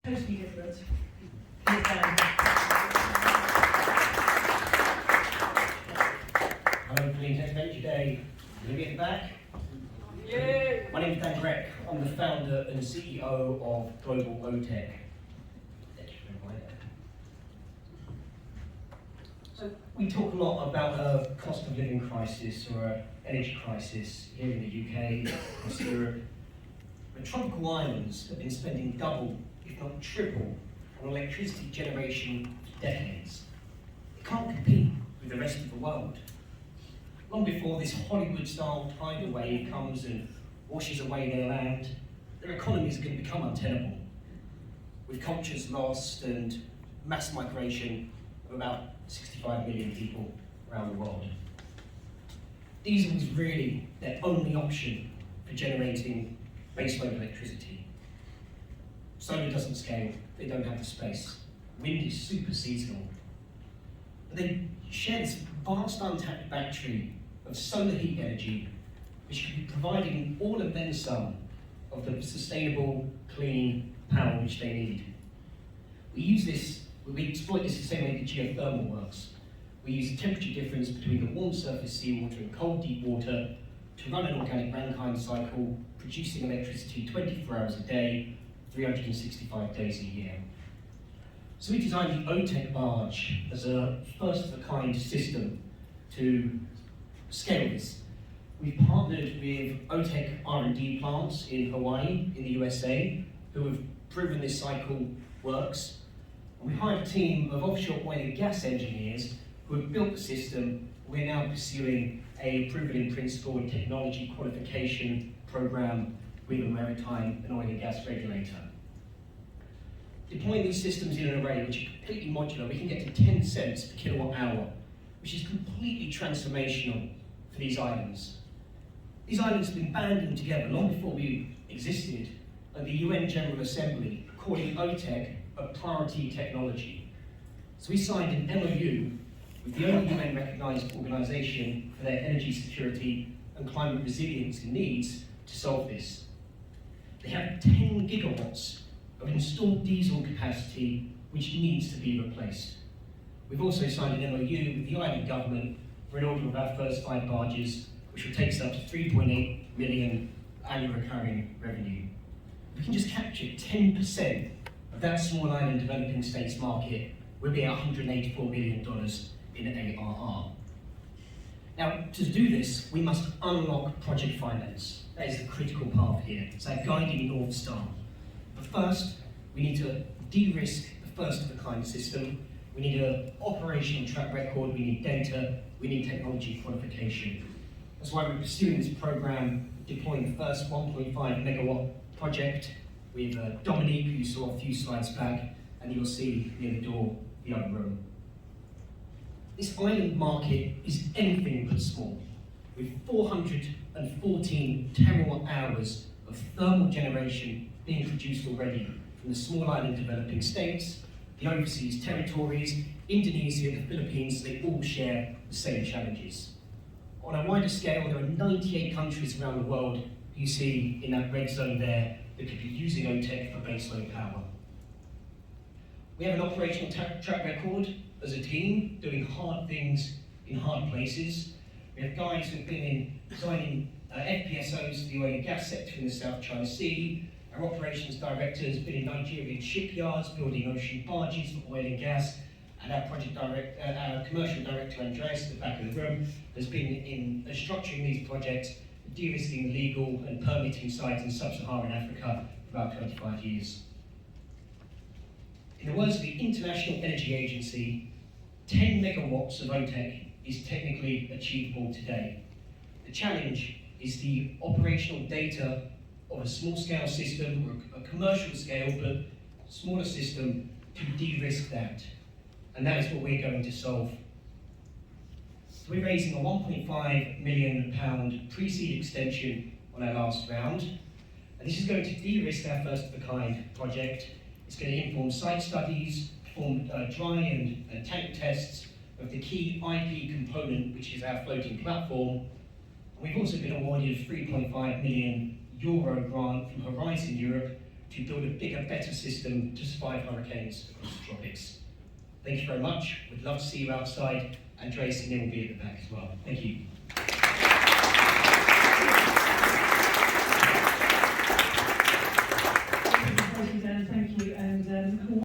totally different. Hello, Cleantech Venture Day. Can you get back? Yay! My name is Dan Grech. I'm the founder and CEO of Global OTEC. So we talk a lot about a cost of living crisis or an energy crisis here in the UK, across Europe. The tropical islands have been spending double, if not triple, on electricity generation for decades. They can't compete with the rest of the world. Long before this Hollywood-style tidal wave comes and washes away their land, their economies are going to become untenable, with cultures lost and mass migration of about 65 million people around the world. Diesel is really their only option for generating baseload electricity. Solar doesn't scale, they don't have the space. Wind is super seasonal. But they share this vast untapped battery of solar heat energy, which could be providing all and then some of the sustainable, clean power which they need. We exploit this the same way the geothermal works. We use the temperature difference between the warm surface seawater and cold deep water to run an organic Rankine cycle, producing electricity 24 hours a day, 365 days a year. So we designed the OTEC barge as a first-of-a-kind system to scale this. We've partnered with OTEC R&D plants in Hawaii, in the USA, who have proven this cycle works. And we hired a team of offshore oil and gas engineers who have built the system. We're now pursuing a proven in principle and technology qualification program with a maritime and oil and gas regulator. Deploying these systems in an array which are completely modular, we can get to 10 cents per kilowatt hour, which is completely transformational for these islands. These islands have been banding together long before we existed at the UN General Assembly, calling OTEC a priority technology. So we signed an MOU with the only UN recognised organisation for their energy security and climate resilience needs to solve this. They have 10 gigawatts of installed diesel capacity which needs to be replaced. We've also signed an MOU with the island government for an order of our first 5 barges, which will take us up to 3.8 million annual recurring revenue. We can just capture 10% of that small island developing states market, we'll be at $184 million in ARR. Now, to do this, we must unlock project finance. That is the critical path here. It's our guiding North Star. But first, we need to de-risk the first-of-a-kind system. We need an operational track record, we need data, we need technology qualification. That's why we're pursuing this program, deploying the first 1.5 megawatt project with Dominique, who you saw a few slides back, and you'll see near the door, the other room. This island market is anything but small, with 414 terawatt hours of thermal generation being produced already from the small island developing states, the overseas territories, Indonesia, the Philippines. They all share the same challenges. On a wider scale, there are 98 countries around the world you see in that red zone there that could be using OTEC for baseload power. We have an operational track record as a team, doing hard things in hard places. We have guys who've been in designing FPSOs for the oil and gas sector in the South China Sea. Our operations director has been in Nigerian shipyards building ocean barges for oil and gas. And our commercial director, Andreas, at the back of the room, has been in structuring these projects, de-risking legal and permitting sites in sub-Saharan Africa for about 25 years. In the words of the International Energy Agency, 10 megawatts of OTEC is technically achievable today. The challenge is the operational data of a small-scale system, or a commercial scale, but smaller system, to de-risk that. And that is what we're going to solve. So we're raising a £1.5 million pre-seed extension on our last round. And this is going to de-risk our first-of-a-kind project. It's going to inform site studies, perform dry and tank tests of the key IP component, which is our floating platform. And we've also been awarded a €3.5 million grant from Horizon Europe, to build a bigger, better system to survive hurricanes across the tropics. Thank you very much. We'd love to see you outside, and Tracy and Neil will be at the back as well. Thank you.